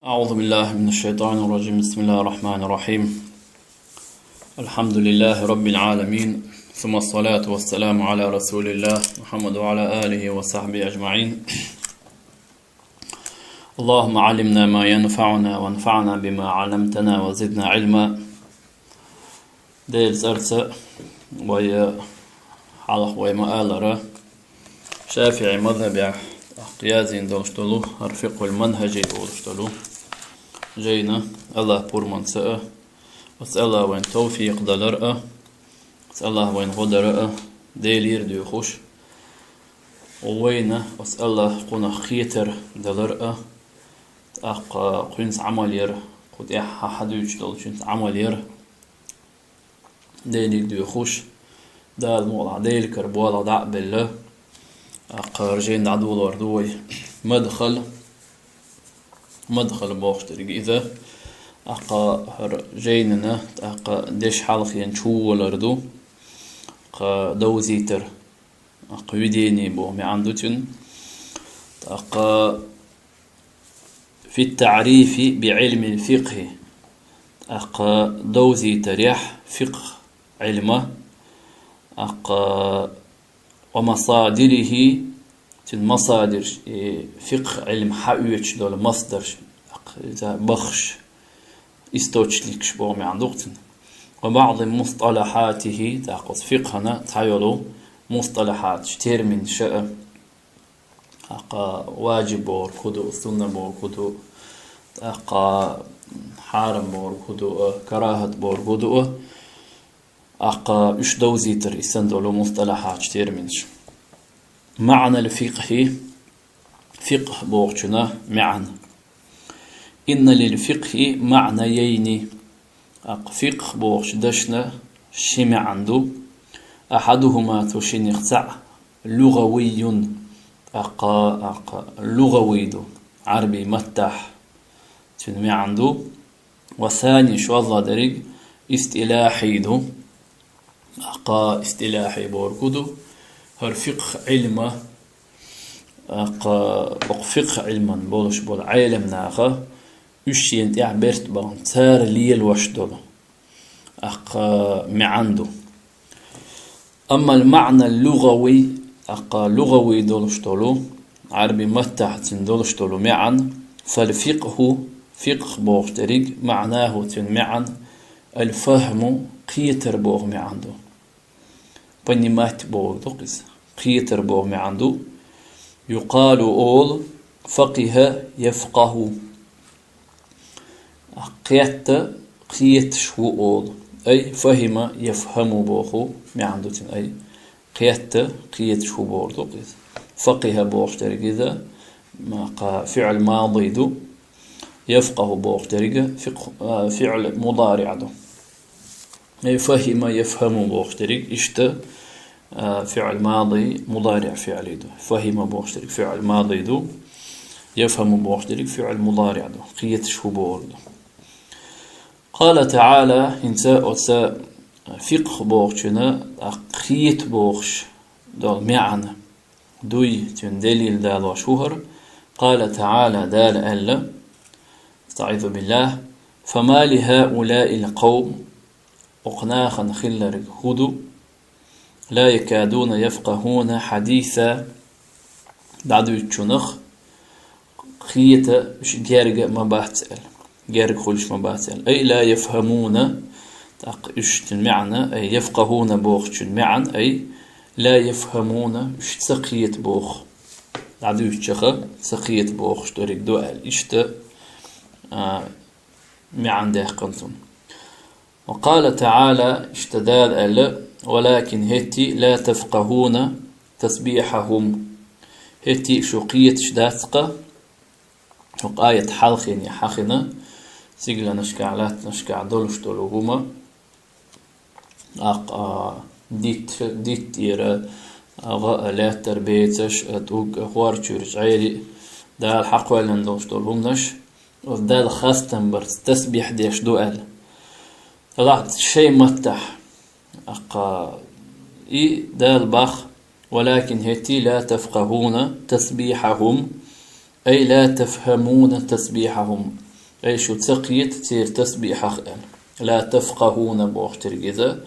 أعوذ بالله من الشيطان الرجيم. بسم الله الرحمن الرحيم. الحمد لله رب العالمين، ثم الصلاة والسلام على رسول الله محمد وعلى آله وصحبه أجمعين. اللهم علمنا ما ينفعنا وانفعنا بما علمتنا وزدنا علما. ديل زرسة ويا حلق ويمآلرة شافعي مذهب قيازين دولشتلو الفقه المنهجي دولشتلو جينا الله بورمان سأ واسأل الله وين توفيق دلرأ واسأل الله وين غدرأ ديلير ديو خوش ووين واسأل الله قونا خيتر دلرأ قينس عملير قد حدوش دولشنس عملير ديلير ديو خوش دال موضع ديل كربوالا دع بالله رجين عدو الوردوي مدخل بوشترق إذا جيننا ديش حلقين شو الأردو دوزيتر يديني بو معندوتن في التعريف بعلم الفقه دوزيتر يح فقه علمه ومصادره المصادر فقه علم حقوق دول مصدر بخش استوچليكش بومي عندوقتن وبعض مصطلحاته تاقص فقهنا تحيلو مصطلحات تيرمين شاء واجب بور كدو سنة بور كدو حارم بور كدو كراهة بور كدو إش دوزيتر إسندولو مصطلحات تيرمينش معنى الفقه فقه بوغشنا معنى إن للفقه معنيين فقه بوغش دشنا شمع عنده أحدهما تشين يخسع لغوي لغوي دو عربي متح تنمي عنده وثاني شو الله دريق استلاحي دو استلاحي بوركودو هر فقه علمه فقه علما بولش بول عالم ناخه وشين تعبرت بان تار ليل وش دول معندو. أما المعنى اللغوي لغوي دولش دولو عربي متحت دولش دولو معا فالفقه فقه بوغ تريق معناه معا الفهم قيتر بوغ معندو بنيمات بوغ دوقس قيتر بوغ معندو يقال أول فقه يفقه قيت شو أول أي فهم يفهم بوخو معندو أي قيت شو بوغ دوقس فقه بوغ تريق فعل ماضي دو يفقه بوغ تريق فعل مضارع دو أي فهم يفهم بوغتريك إشتا فعل ماضي مضارع فعلي دو فهم بوغتريك فعل ماضي دو يفهم بوغتريك فعل مضارع دو قيت شبور دو. قال تعالى إنساء وساء فقه بوغتنا قيت بوغش دو معنا دوي تندليل دال وشهر. قال تعالى دال ألا استعيذ بالله فما لهؤلاء القوم وقناخا خلرق هدو لا يكادون يفقهون حديثا بعد يتشنخ خيتا مش جارق ما باتسأل جارق خلش ما باتسأل أي لا يفهمون تاق المعنى أي يفقهون بوخ المعنى أي لا يفهمون مش سقيت بوخ بعد يتشخ سقيت بوخ شتوريك دوال إشتا معن ده قنتم. وقال تعالى اشتداد ألا ولكن هتي لا تفقهون تسبيحهم هتي شقية شداتقة وقاية حلخين يحخنا سيقلا نشكعلات نشكع دولش دولوهما ديت يرى لا تربيتش أتوق أخوار تشورج عيري دا الحق والن دولش دولهمنش ودا الخاستن برس تسبيح ديش دوال طلعت شيء متح دال بخ ولكن هتي لا تفقهون تسبيحهم أي لا تفهمون تسبيحهم أي شو تسقيت تير تسبيح أخيان لا تفقهون بوختر جذا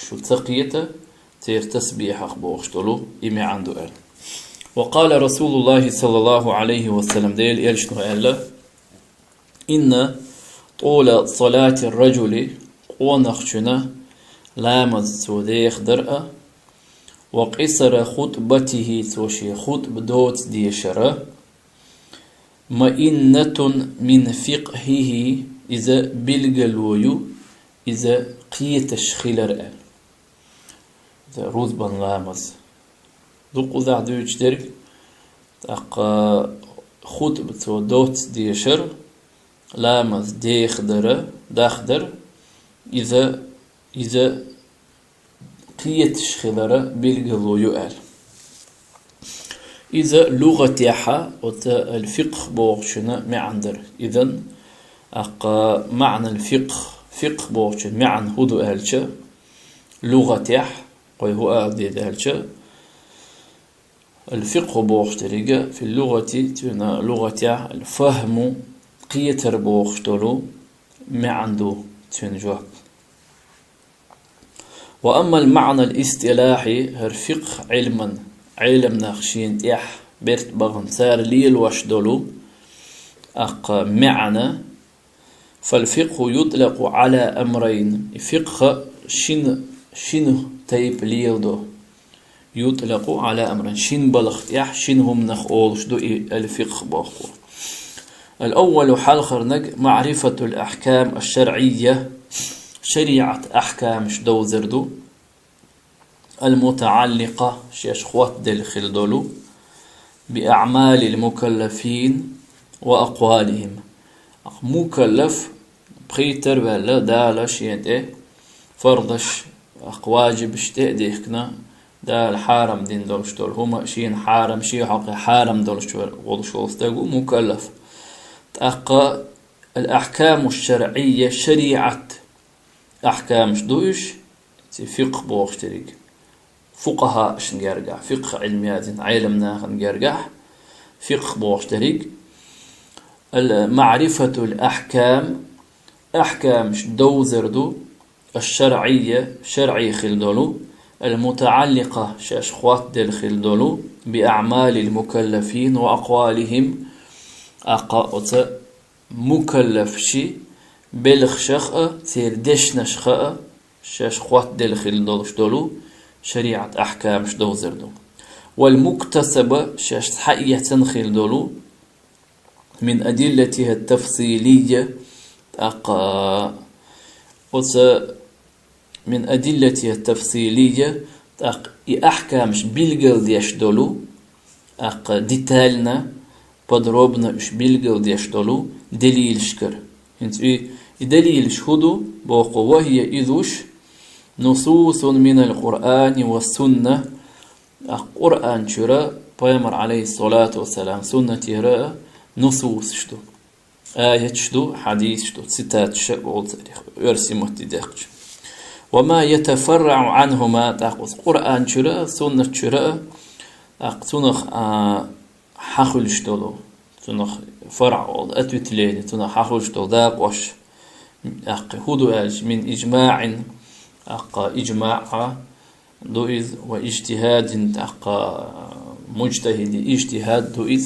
شو تسقيت تير تسبيح أخ بوختلو إمي عنده أل. وقال رسول الله صلى الله عليه وسلم ديل يلشنو ألا إن طول صلاة الرجل ونخشنا لامز سوديخ درأ وقصر خطبته سوشي خطب دوت ديشرة مئنة من فقهه إذا بلغلويو إذا قيتش خلر أل إذا روزبان لامز دوقو ذا دوش درك خطب دوت ديشر لامز ديخدر داخدر إذا قيتش خلر بلغلويو أل إذا لغة يحا الفقه بوغشنا معندر إذن معنى فقه بوغشنا معن هدو أهلش لغة يح قوي هو أهديد أهلش الفقه بوغشتريجا في اللغة تنا لغة يح الفهم قيتر بوغشتلو معندو تنجوه. وأما المعنى الاصطلاحي الفقه علم ناخشين يح بيرت بغن سار ليل واشدلو معنى فالفقه يطلق على أمرين فقه شنو تيب ليل دو يطلق على أمرين شن بلغت يح شنهم نخولش دو الفقه باخو. الأول حلخر نج معرفة الأحكام الشرعية شريعة أحكام شدو زردو المتعلقة شيشخوات دل خلدولو بأعمال المكلفين وأقوالهم. مكلف بخيتر بلا دالش ينتي فرضش واجب شتئ ديكنا دال حارم دين دولش دول هما شين حارم شي حقي حارم دولش دول مكلف. الأحكام الشرعية شريعة أحكام شدوش فقه بوغشتريك فقهاء شنجرجع فقه علميات علمنا خنجرجع فقه بوغشتريك. معرفة الأحكام أحكام شدو زردو الشرعية شرعي خلدولو المتعلقة شاشخوات دل خلدولو بأعمال المكلفين وأقوالهم مكلف شي بلغ شخأ تيردش نشخأ شاشخوات دل خلدولو شريعة أحكام شدو زردو. والمكتسبة شاشحية خلدولو من أدلتها التفصيلية من أدلتها التفصيلية أحكام بلغل ديشدولو ديتالنا подробно بلغل ديشدولو دليل شكر دليل شهدو بوقو وهي إذوش نصوص من القرآن والسنة القرآن شراء بيامر عليه الصلاة والسلام سنة يراء نصوص شدو آية شدو حديث شدو ستات شبول يرسي مهتداقش. وما يتفرع عنهما تاقوز قرآن شراء سنة شراء تنخ حخل شدو تنخ فرع أتوتلين تنخ حخل شدو داق وش هدو آج من إجماع إجماع دوئذ واجتهاد مجتهد اجتهاد دوئذ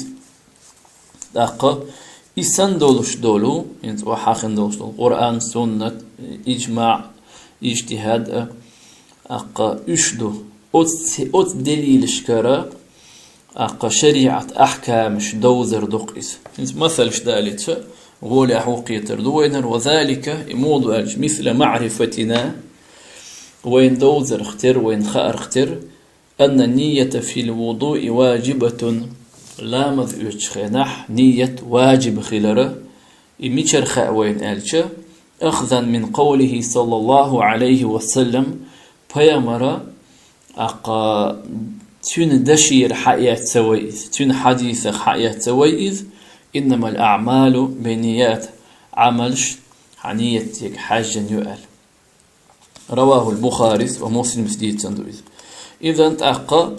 إسان دولش دولو وحاخن دولش دولو قرآن سنة إجماع اجتهاد اشدو أوت دليل شكرا شريعة أحكام شدو زردوق مثل شدالت غولي أحوقية تردوينر وذلك موضوع مثل معرفتنا وين دوزر اختر وين خار اختر أن النية في الوضوء واجبة لا مذ خنح نية واجب خلره إميشر خاوين ألش أخذا من قوله صلى الله عليه وسلم بيامر تون دشير حياة سويز تون حديث حياة سويز إنما الأعمال بنيات عملش حنيتك حاجة يؤل. رواه البخاري ومسلم سديد سندويز. إذا تأقى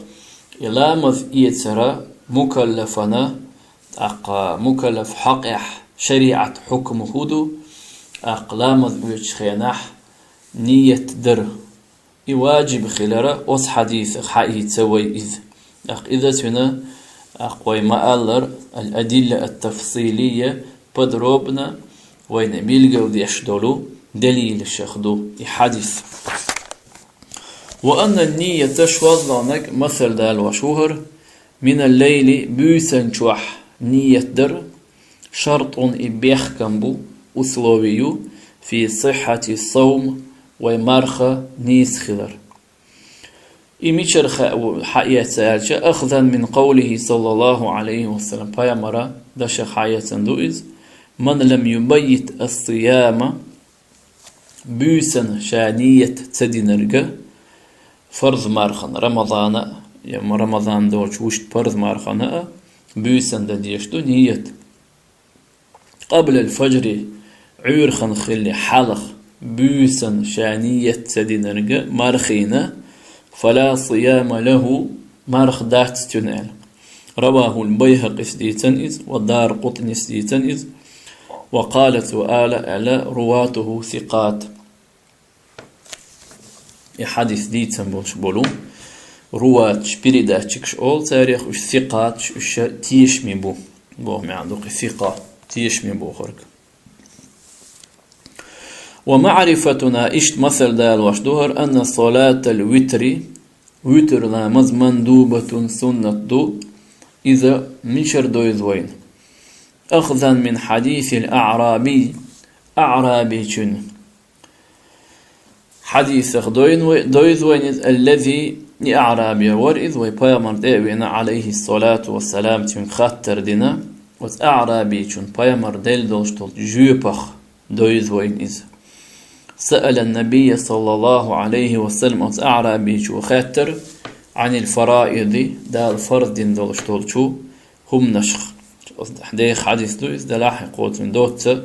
إلى مذ إيتسرا مكلفنا مكلف حقح شريعة حكم هدو لامز ويش خيناح نية در يواجب خلرة وص حديث حقيقي تسوي إذا تنا وما ألر الأدلة التفصيلية بدروبنا وين بيلقوا يشدلو دليل الشخدو يحدث. وأن النية تشوض لك مثل دال وشهر من الليل بيسن شوح نية در شرط إبيخ كمبو أسلوبيو في صحة الصوم ومرخة نيس خلر إميشر حقيقة سألش أخذا من قوله صلى الله عليه وسلم بايمرا دش حقيقة دوئز من لم يبيت الصيام بيسن شانية تدينرجة فرض مارخن رمضان يوم رمضان دوش وشت فرض مارخن بيسن دديشتو نية قبل الفجر عيرخن خلي حلق بيسن شانية تدينرجة مارخينة فلا صيام له مارخ دات تنال. رواه البيهقي سديتنئذ والدار قطني سديتنئذ وقالت وآل رواته ثقات. يحدث ديتن بولش بولو روات شبيريداتشكش أول تاريخ وش ثقات وش تيشمي بو ما عندك ثقة تيشمي بو خرق. ومعرفتنا إشت مثل دال وشدهر أن صلاة الوتر وتر لامز مندوبة سنة دو إذا مشر دويزوين أخذا من حديث الأعرابي جن حديث دويزوين الذي أعرابي ورئذ ويبايمر ديوين عليه الصلاة والسلام تن خاتر دينا وأعرابي جن بايمر ديل دولشتول جوبخ دويزوين إذ سأل النبي صلى الله عليه وسلم أعرابي جو خاتر عن الفرائض دا الفرض دولشتول شو هم نشخ ديخ حديث دويز دا لاحق قوت من دوت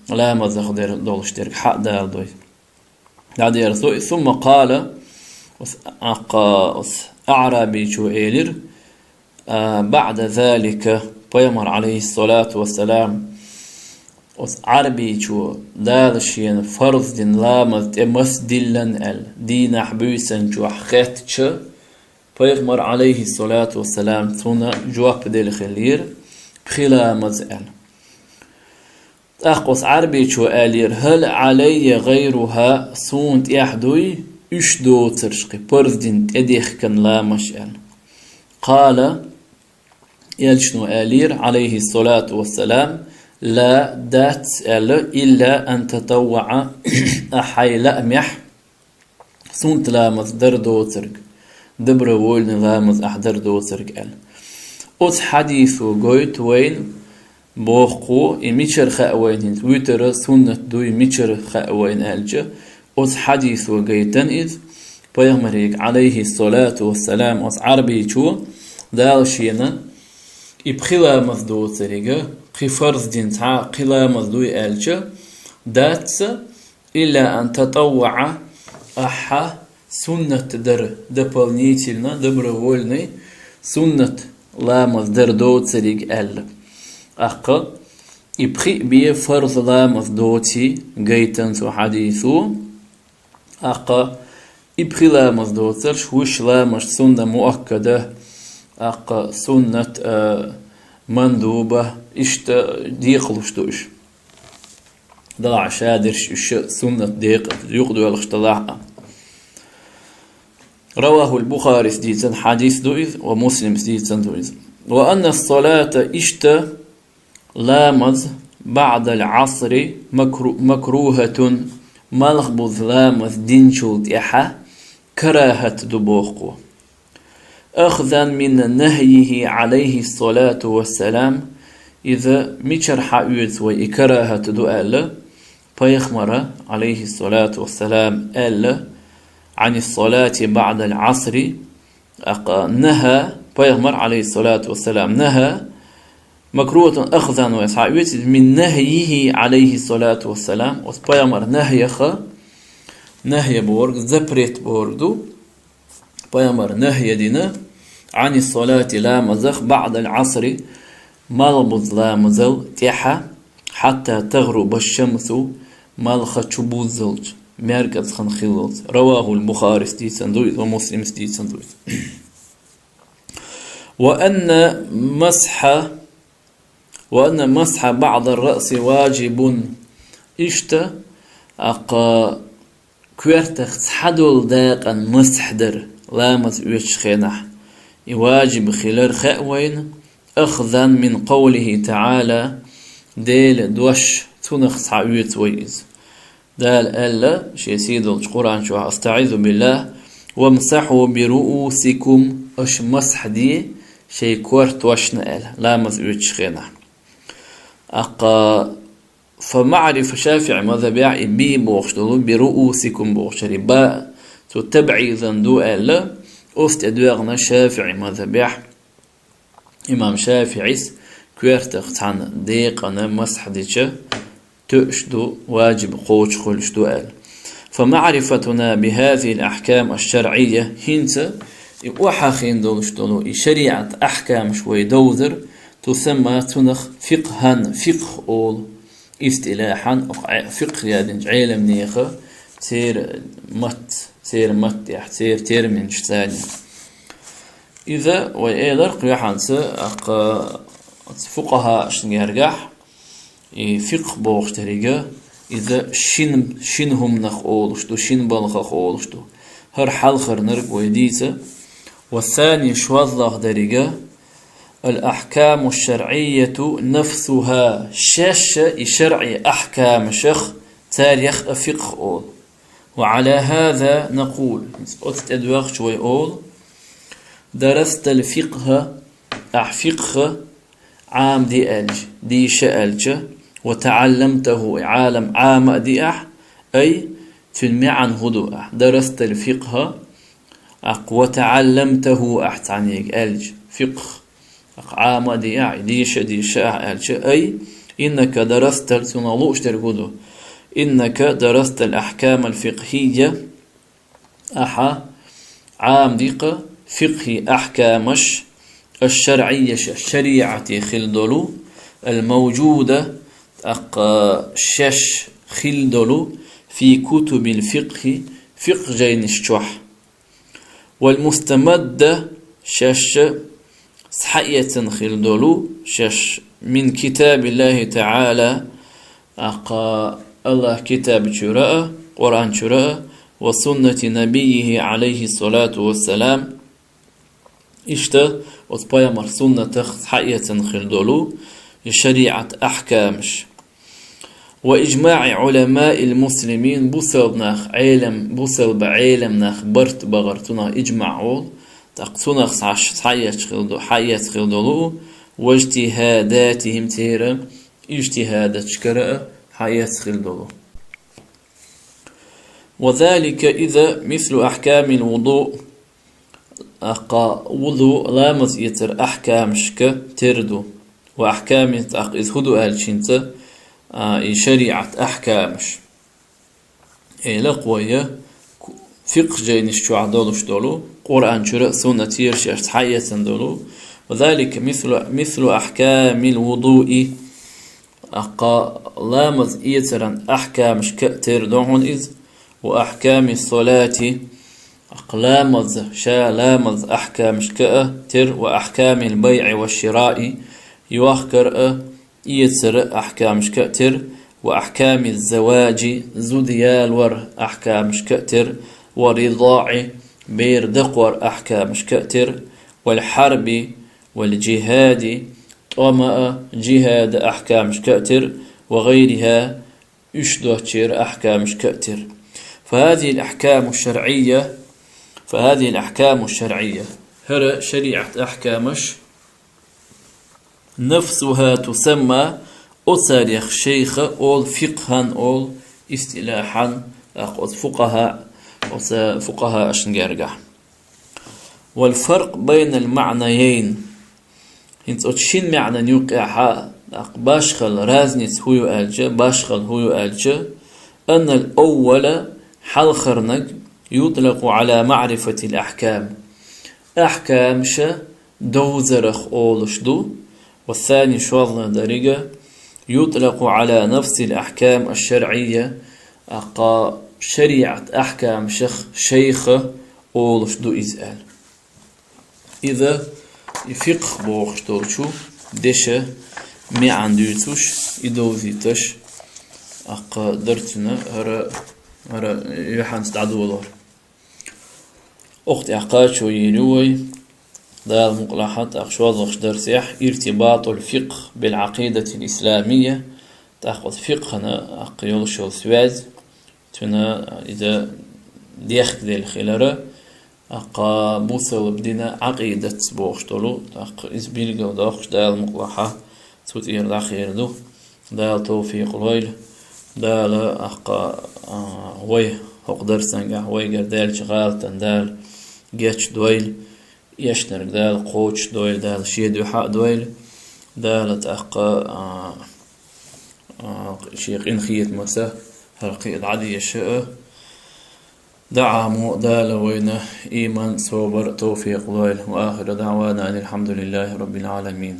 لا مزخ دولشترك حق دا دويز ثم قال أعرابي جو إيلر بعد ذلك بيمر عليه الصلاة والسلام عربي جو دالشين فرض دين لامز مسدلن دين حبيسن جو حخاتش بيمر عليه الصلاة والسلام ثم جواب ديل خلير بخلا مزال أقوس عربي جو آلير هل علي غيرها صونت يحدوي اشدو ترشقي برزدين تديخ كان لا مشأل قال يلشنو آلير عليه الصلاة والسلام لا دات إلا أن تطوع أحي لأمح صونت لامز در دو ترك دبر وولن لامز أحدر دو ترك أوت حديثو قويت وين بوخو ميشر خاوين ويتر سنة دوي ميشر خاوين ألجا أوت حديثو قيتن إذ بيغمريك عليه الصلاة والسلام أوت عربي شو دالشينا إبخلا مزدو تريقا خفرز دين تاع قلا مزدوي ألجا داتس إلا أن تطوع أحا سنة در دبالنيتلنا دبر وولني سنة لا مزدر دو تريق أل أقا إبخي بيه فرض لا مزدوتي قيتن سو حديثو أقا إبخي لا مزدوتر شوش لا مش سنة مؤكدة أقا سنة مندوبة إشت ديقلشتوش ضاع شادرش إش سنة ديق يقدو الاشتلاع. رواه البخاري سديتن حديث دوئذ ومسلم سديتن دوئذ. وأن الصلاة إشت لامز بعد العصر مكروهة ملغبوذ لامز دينشولت إحا كراهة دبوخو أخذا من نهيه عليه الصلاة والسلام إذا ميشر حاويت وإكراهة دؤال فيخمر عليه الصلاة والسلام أل عن الصلاة بعد العصر نهى فيخمر عليه الصلاة والسلام نهى مكروهة أخذا وإسحاويت من نهيه عليه الصلاة والسلام وفيخمر نهي بورد زبريت بوردو بيامر نهي دينا عن الصلاة لا مزخ بعد العصر مالبوز لامزل تيحا حتى تغرب الشمس مالخ تشبوزلج مركز خنخيلوز. رواه البخاري ستي سندويت ومسلم ستي سندويت. وأن مسح بعض الرأس واجب إشتا أقا كويرتخ حدول داقا مسحدر لامز ويش خينح واجب خلال خأوين أخذا من قوله تعالى ديل دوش تنخ تعويت ويز دال ألا شي سيدو القرآن شو أستعيذ بالله وامسحوا برؤوسكم أش مسح دي شي كورت وشنا ألا لامز ويش خينح أقا فمعرفة شافع ماذا بيع بي بوغشتلو برؤوسكم بوغشري باء تتبعي ذندو ألا أفت أدواغنا شافعي ماذا بيع إمام شافعي كويرتخ عن ديقنا مسح ديشة تؤشدو واجب قوش خلشدو ألا. فمعرفتنا بهذه الأحكام الشرعية هنت وحاخين دولشتلو شريعة أحكام شوي دوذر تسمى تنخ فقها فقه أول استلاحا فقه يادن علم نيخة سير مت سير تيرمين ثاني. إذا وإيدر قيحانس فقها شنيرجح فقه بوختريجا إذا شنهم نخ أولشتو شن بالخ أولشتو هر حلخر نرق ويديته. والثاني شوذلخ درجة الأحكام الشرعية نفسها شاشة شرعي أحكام شخ تاريخ فقه أول. وعلى هذا نقول أدواغ شوي أول درست الفقه فقه عام دي ألج دي شألج وتعلمته عالم عام دي أي تنمي عن هدوء درست الفقه وتعلمته تعنيك ألج فقه عام دي ألج أي إنك درست تنالوش ترقدو إنك درست الأحكام الفقهية عام ديقة فقه أحكامش الشرعية الشريعة خلدلو الموجودة شش خلدلو في كتب الفقه فقه جين الشح. والمستمدة شش صحية خلدلو شش من كتاب الله تعالى الله كتاب شراء قرآن شراء وسنة نبيه عليه الصلاة والسلام إشتا وطبيمر سنة حقية خلدولو شريعة أحكامش. وإجماع علماء المسلمين بوسل ناخ علم بوسل بعلم ناخ برت بغرتنا إجماعول تقتنا حقية خلدولو واجتهاداتهم تيرا اجتهادات شكرا حقية خلدولو. وذلك إذا مثل أحكام الوضوء وضوء لامز يتر أحكام شك تردو وأحكام إذ هدو ألشنت شريعة أحكامش لقوية فقه جينش شو عدولش دولو قرآن شرع سنة تيرش حية دولو. وذلك مثل أحكام الوضوء لامز يتر أحكامش كتردوهن إذ وأحكام الصلاة لامز أحكام شكأ تر. وأحكام البيع والشراء يوخكر يتر أحكام شكأ تر. وأحكام الزواج زوديال ور أحكام شكأ تر. ورضاع بير دقور أحكام شكأ تر. والحرب والجهاد طمأ جهاد أحكام شكأ تر وغيرها يشدو تر أحكام شكأ تر. فهذه الأحكام الشرعية هر شريعة أحكامش نفسها تسمى أصاريخ شيخ أول فقها أول استلاحا فقهاء أشنجرجع. والفرق بين المعنيين هنتشين معنى يوقع باشخل رازنيت هو ألجا باشخل هو ألجا أن الأول حلخرنج يطلق على معرفة الأحكام أحكام شا دوزرخ أولشدو والثاني شوظنا درجة يطلق على نفس الأحكام الشرعية أقا شريعة أحكام شيخ أولش دو إزال إذا فقه بوخشتولشو دشة مي عندوتوش إدوزيتش أقا درتنا هرا يوحان استعدولار أختي أحقاد شو ينوي دال مقلاحات أخشواظ درسيح ارتباط الفقه بالعقيدة الإسلامية تأخذ فقهنا أقيول شو سواز تنا إذا ديخ ذي الخلارة أقا بوصل بدنا عقيدة بوخشتولو أق إزبيل جو داخش دال مقلاحة توت إير داخير دو دال توفيق الويل دال أقا وي هق درسنجا وي قردال شغال تندال جيتش دويل يشنر دال قوتش دويل دال شيدو حق دويل دال تأقا شيخ إنخيت مسا هرقيد عدي يشاء دعامو دال وين إيمان صوبر توفيق دويل وآخر دعوانا أن الحمد لله رب العالمين.